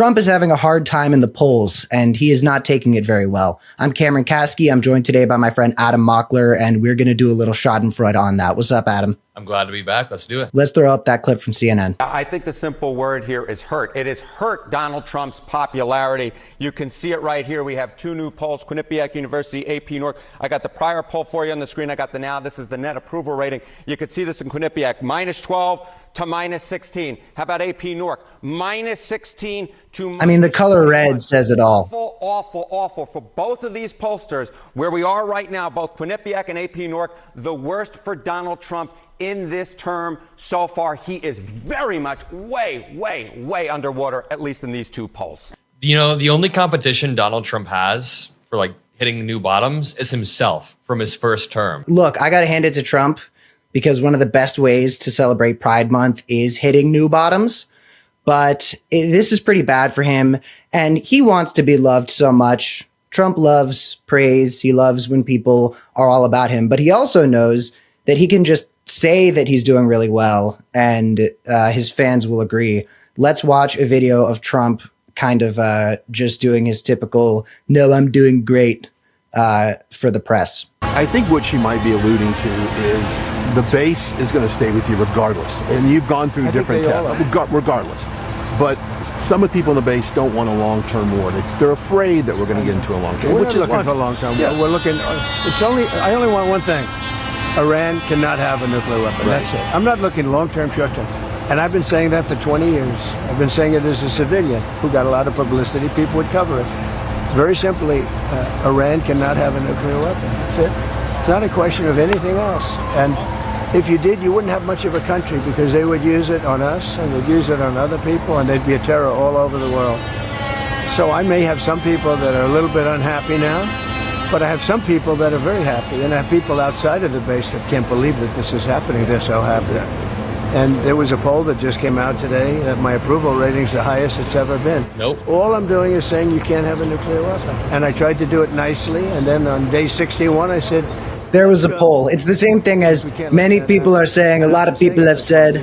Trump is having a hard time in the polls, and he is not taking it very well. I'm Cameron Kasky. I'm joined today by my friend Adam Mockler, and we're going to do a little schadenfreude on that. What's up, Adam? I'm glad to be back. Let's do it. Let's throw up that clip from CNN. I think the simple word here is hurt. It has hurt Donald Trump's popularity. You can see it right here. We have two new polls, Quinnipiac University, AP New York. I got the prior poll for you on the screen. I got the now. This is the net approval rating. You can see this in Quinnipiac, -12 to -16. How about AP Newark? -16 to I mean, the color red says it all. Awful, awful, awful for both of these pollsters. Where we are right now, both Quinnipiac and AP Newark, the worst for Donald Trump in this term so far. He is very much way underwater, at least in these two polls. You know, the only competition Donald Trump has for like hitting new bottoms is himself from his first term. Look, I got to hand it to Trump because one of the best ways to celebrate Pride Month is hitting new bottoms. But this is pretty bad for him. And he wants to be loved so much. Trump loves praise. He loves when people are all about him. But he also knows that he can just say that he's doing really well and his fans will agree. Let's watch a video of Trump kind of just doing his typical, no, I'm doing great for the press. I think what she might be alluding to is the base is going to stay with you regardless. And you've gone through different tests, regardless. But some of the people in the base don't want a long-term war. They're afraid that we're going to get into a long-term war. What you looking for a long-term war? We're looking, I only want one thing. Iran cannot have a nuclear weapon. Right. That's it. I'm not looking long-term, short-term. And I've been saying that for 20 years. I've been saying it as a civilian who got a lot of publicity. People would cover it. Very simply, Iran cannot have a nuclear weapon. That's it. It's not a question of anything else. And if you did, you wouldn't have much of a country because they would use it on us and they'd use it on other people and there'd be a terror all over the world. So I may have some people that are a little bit unhappy now, but I have some people that are very happy, and I have people outside of the base that can't believe that this is happening. They're so happy. And there was a poll that just came out today that my approval rating's the highest it's ever been. Nope. All I'm doing is saying you can't have a nuclear weapon. And I tried to do it nicely, and then on day 61 I said, there was a poll. It's the same thing as many people are saying. A lot of people have said.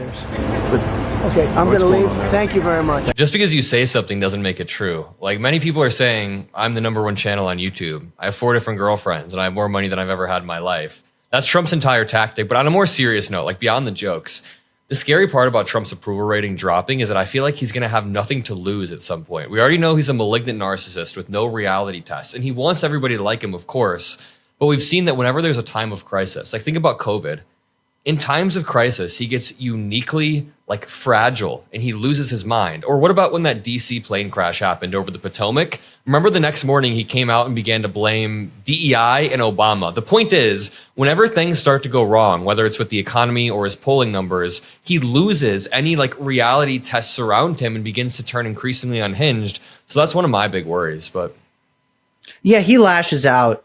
Okay, I'm going to leave. Thank you very much. Just because you say something doesn't make it true. Like many people are saying, I'm the #1 channel on YouTube. I have 4 different girlfriends and I have more money than I've ever had in my life. That's Trump's entire tactic. But on a more serious note, like beyond the jokes, the scary part about Trump's approval rating dropping is that I feel like he's going to have nothing to lose at some point. We already know he's a malignant narcissist with no reality tests, and he wants everybody to like him, of course. But we've seen that whenever there's a time of crisis, like think about COVID, in times of crisis, he gets uniquely like fragile and he loses his mind. Or what about when that DC plane crash happened over the Potomac? Remember the next morning he came out and began to blame DEI and Obama. The point is, whenever things start to go wrong, whether it's with the economy or his polling numbers, he loses any like reality tests around him and begins to turn increasingly unhinged. So that's one of my big worries, but Yeah, he lashes out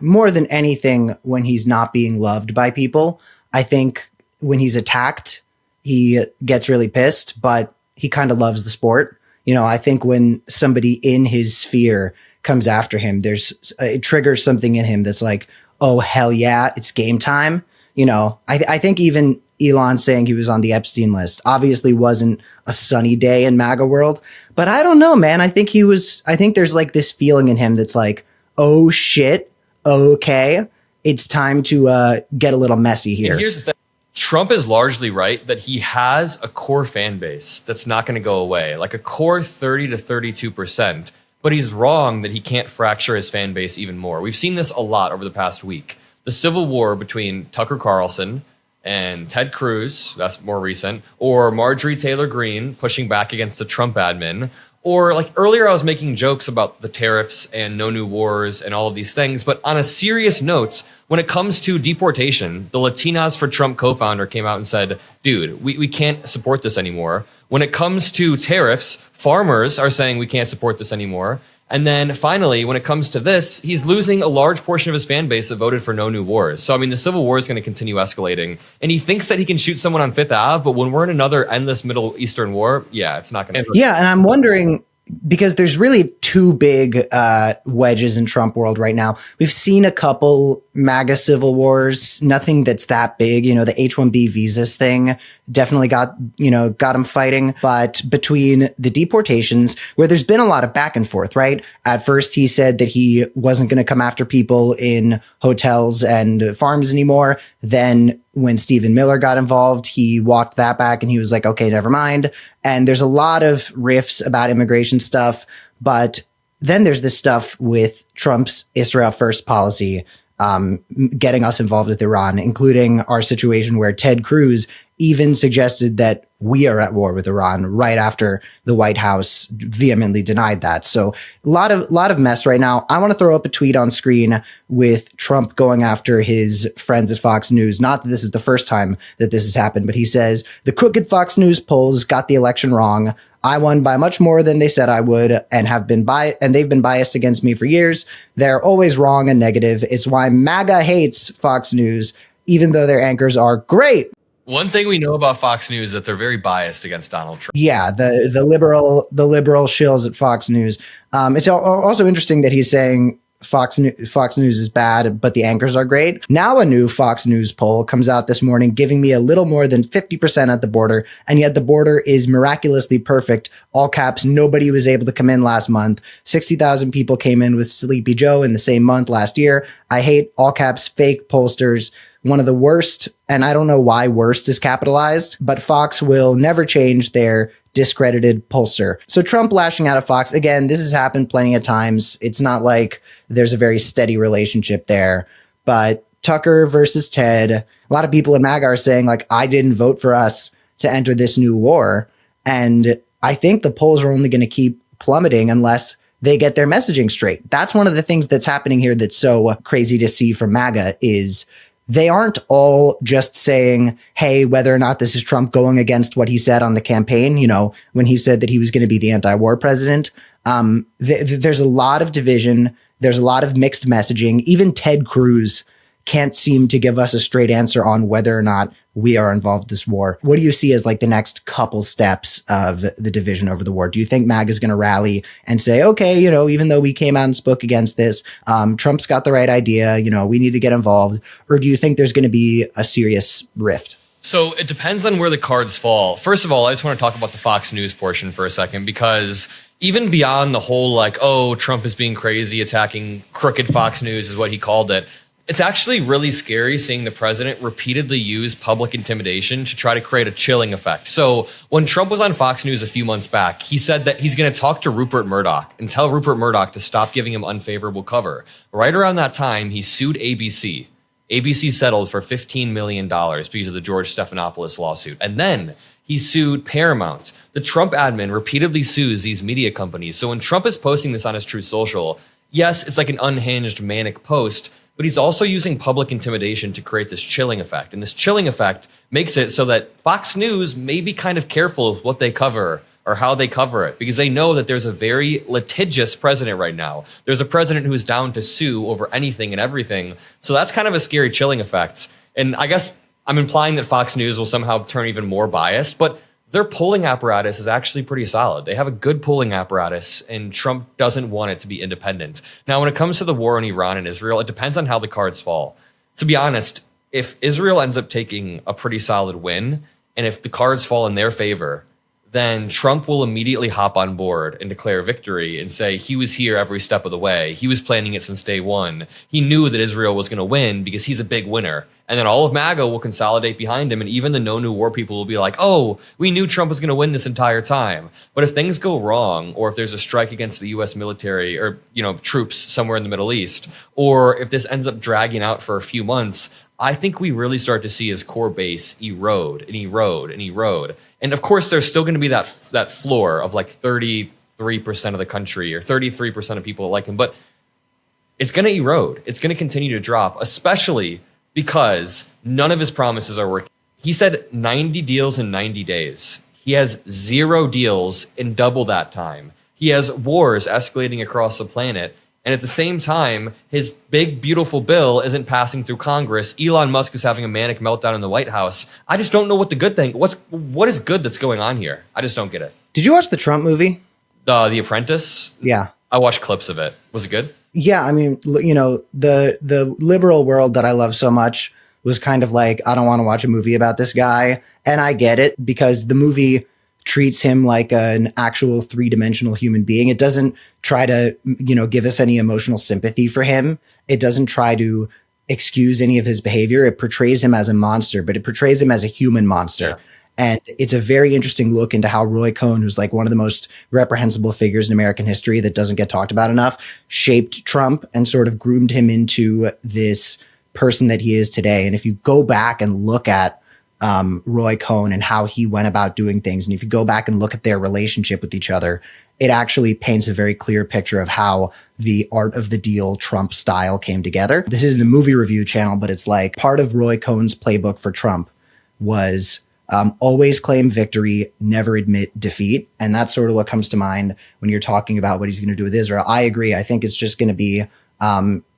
more than anything when he's not being loved by people. I think when he's attacked, he gets really pissed, but he kind of loves the sport. You know, I think when somebody in his sphere comes after him, it triggers something in him that's like, oh, hell yeah, it's game time. You know, I think even Elon saying he was on the Epstein list obviously wasn't a sunny day in MAGA world, but I don't know, man. I think there's like this feeling in him that's like, oh shit, okay, it's time to get a little messy here. And here's the thing. Trump is largely right that he has a core fan base that's not going to go away, like a core 30 to 32%, but he's wrong that he can't fracture his fan base even more. We've seen this a lot over the past week. The civil war between Tucker Carlson and Ted Cruz, that's more recent, or Marjorie Taylor Greene pushing back against the Trump admin, or like earlier I was making jokes about the tariffs and no new wars and all of these things, but on a serious note, when it comes to deportation, the Latinas for Trump co-founder came out and said, dude, we can't support this anymore. When it comes to tariffs, farmers are saying we can't support this anymore. And then finally, when it comes to this, he's losing a large portion of his fan base that voted for no new wars. So, I mean, the civil war is going to continue escalating. And he thinks that he can shoot someone on Fifth Ave, but when we're in another endless Middle Eastern war, yeah, it's not going to. Yeah, and I'm wondering, because there's really two big wedges in Trump world right now. We've seen a couple MAGA civil wars, nothing that's that big. You know, the H-1B visas thing definitely got him fighting. But between the deportations, where there's been a lot of back and forth, right? At first, he said that he wasn't going to come after people in hotels and farms anymore. Then when Stephen Miller got involved, he walked that back and he was like, okay, never mind. And there's a lot of riffs about immigration stuff. But then there's this stuff with Trump's Israel first policy, getting us involved with Iran, including our situation where Ted Cruz even suggested that we are at war with Iran right after the White House vehemently denied that. So a lot of mess right now. I want to throw up a tweet on screen with Trump going after his friends at Fox News. Not that this is the first time that this has happened, but he says, the crooked Fox News polls got the election wrong. I won by much more than they said I would and they've been biased against me for years. They're always wrong and negative. It's why MAGA hates Fox News, even though their anchors are great. One thing we know about Fox News is that they're very biased against Donald Trump. Yeah, the liberal shills at Fox News. It's also interesting that he's saying Fox News is bad, but the anchors are great. Now a new Fox News poll comes out this morning, giving me a little more than 50% at the border, and yet the border is miraculously perfect. All caps, nobody was able to come in last month. 60,000 people came in with Sleepy Joe in the same month last year. I hate all caps fake pollsters. One of the worst, and I don't know why worst is capitalized, but Fox will never change their discredited pollster. So Trump lashing out at Fox, again, this has happened plenty of times. It's not like there's a very steady relationship there, but Tucker versus Ted, a lot of people in MAGA are saying, like, I didn't vote for us to enter this new war. And I think the polls are only going to keep plummeting unless they get their messaging straight. That's one of the things that's happening here that's so crazy to see from MAGA is they aren't all just saying, hey, whether or not this is Trump going against what he said on the campaign, you know, when he said that he was going to be the anti-war president. There's a lot of division. There's a lot of mixed messaging. Even Ted Cruz can't seem to give us a straight answer on whether or not we are involved in this war. What do you see as like the next couple steps of the division over the war? Do you think MAGA is going to rally and say, okay, you know, even though we came out and spoke against this, Trump's got the right idea, you know, we need to get involved? Or do you think there's going to be a serious rift? So it depends on where the cards fall. First of all, I just want to talk about the Fox News portion for a second, because even beyond the whole like, oh, Trump is being crazy, attacking crooked Fox News is what he called it. It's actually really scary seeing the president repeatedly use public intimidation to try to create a chilling effect. So when Trump was on Fox News a few months back, he said that he's going to talk to Rupert Murdoch and tell Rupert Murdoch to stop giving him unfavorable cover. Right around that time, he sued ABC. ABC settled for $15 million because of the George Stephanopoulos lawsuit. And then he sued Paramount. The Trump admin repeatedly sues these media companies. So when Trump is posting this on his Truth Social, yes, it's like an unhinged, manic post, but he's also using public intimidation to create this chilling effect. And this chilling effect makes it so that Fox News may be kind of careful with what they cover or how they cover it, because they know that there's a very litigious president right now. There's a president who is down to sue over anything and everything. So that's kind of a scary chilling effect. And I guess I'm implying that Fox News will somehow turn even more biased, but their polling apparatus is actually pretty solid. They have a good polling apparatus, and Trump doesn't want it to be independent. Now, when it comes to the war in Iran and Israel, it depends on how the cards fall. To be honest, if Israel ends up taking a pretty solid win, and if the cards fall in their favor, then Trump will immediately hop on board and declare victory and say he was here every step of the way. He was planning it since day one. He knew that Israel was going to win because he's a big winner. And then all of MAGA will consolidate behind him. And even the no new war people will be like, oh, we knew Trump was going to win this entire time. But if things go wrong, or if there's a strike against the U.S. military or, you know, troops somewhere in the Middle East, or if this ends up dragging out for a few months, I think we really start to see his core base erode and erode and erode. And of course, there's still going to be that floor of like 33% of the country or 33% of people like him, but it's going to erode. It's going to continue to drop, especially because none of his promises are working. He said 90 deals in 90 days. He has 0 deals in double that time. He has wars escalating across the planet. And at the same time, his big, beautiful bill isn't passing through Congress. Elon Musk is having a manic meltdown in the White House. I just don't know what the good thing, what is good that's going on here? I just don't get it. Did you watch the Trump movie? The Apprentice? Yeah. I watched clips of it. Was it good? Yeah, I mean, you know, the liberal world that I love so much was kind of like, I don't want to watch a movie about this guy. And I get it, because the movie treats him like an actual three-dimensional human being. It doesn't try to, you know, give us any emotional sympathy for him. It doesn't try to excuse any of his behavior. It portrays him as a monster, but it portrays him as a human monster. Yeah. And it's a very interesting look into how Roy Cohn, who's like one of the most reprehensible figures in American history that doesn't get talked about enough, shaped Trump and sort of groomed him into this person that he is today. And if you go back and look at Roy Cohn and how he went about doing things, and if you go back and look at their relationship with each other, it actually paints a very clear picture of how the art of the deal Trump style came together. This isn't a movie review channel, but it's like part of Roy Cohn's playbook for Trump was always claim victory, never admit defeat. And that's sort of what comes to mind when you're talking about what he's going to do with Israel. I agree. I think it's just going to be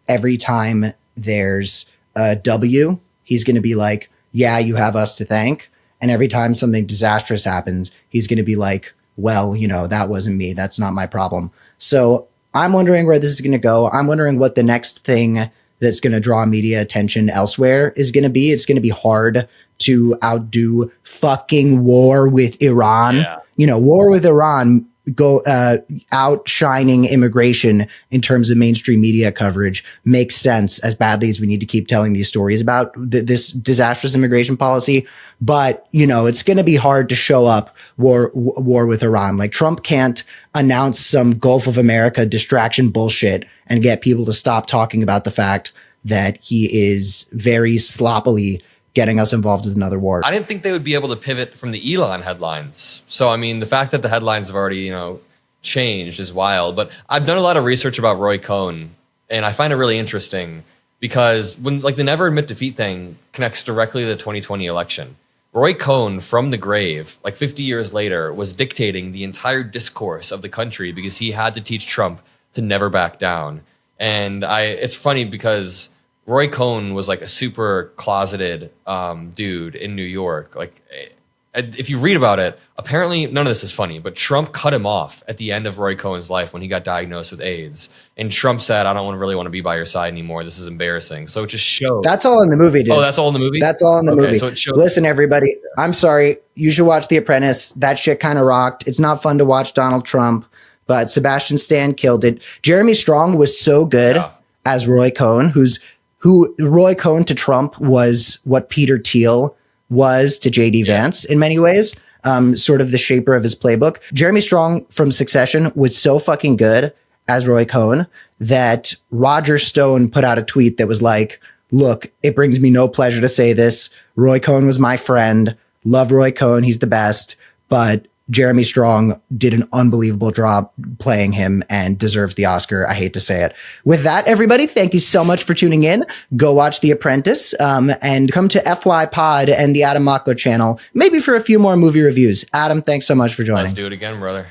every time there's a W, he's going to be like, yeah, you have us to thank. And every time something disastrous happens, he's going to be like, well, you know, that wasn't me. That's not my problem. So I'm wondering where this is going to go. I'm wondering what the next thing that's going to draw media attention elsewhere is going to be. It's going to be hard to outdo fucking war with Iran. Yeah. You know, war with Iran outshining immigration in terms of mainstream media coverage makes sense, as badly as we need to keep telling these stories about this disastrous immigration policy. But, you know, it's going to be hard to show up war with Iran. Like, Trump can't announce some Gulf of America distraction bullshit and get people to stop talking about the fact that he is very sloppily getting us involved with another war. I didn't think they would be able to pivot from the Elon headlines. So, I mean, the fact that the headlines have already, you know, changed is wild. But I've done a lot of research about Roy Cohn, and I find it really interesting because when, like, the never admit defeat thing connects directly to the 2020 election. Roy Cohn, from the grave, like 50 years later, was dictating the entire discourse of the country because he had to teach Trump to never back down. And it's funny because Roy Cohn was like a super closeted dude in New York. Like, if you read about it, apparently none of this is funny, but Trump cut him off at the end of Roy Cohn's life when he got diagnosed with AIDS. And Trump said, I don't really want to be by your side anymore. This is embarrassing. So it just shows. That's all in the movie, dude. Oh, that's all in the movie? That's all in the movie. So it shows. Listen, everybody, I'm sorry. You should watch The Apprentice. That shit kind of rocked. It's not fun to watch Donald Trump, but Sebastian Stan killed it. Jeremy Strong was so good as Roy Cohn, who Roy Cohn to Trump was what Peter Thiel was to J.D. Vance in many ways, sort of the shaper of his playbook. Jeremy Strong from Succession was so fucking good as Roy Cohn that Roger Stone put out a tweet that was like, look, it brings me no pleasure to say this. Roy Cohn was my friend. Love Roy Cohn. He's the best. But Jeremy Strong did an unbelievable job playing him and deserves the Oscar. I hate to say it. With that, everybody, thank you so much for tuning in. Go watch The Apprentice and come to FY Pod and the Adam Mockler channel, maybe for a few more movie reviews. Adam, thanks so much for joining. Let's do it again, brother.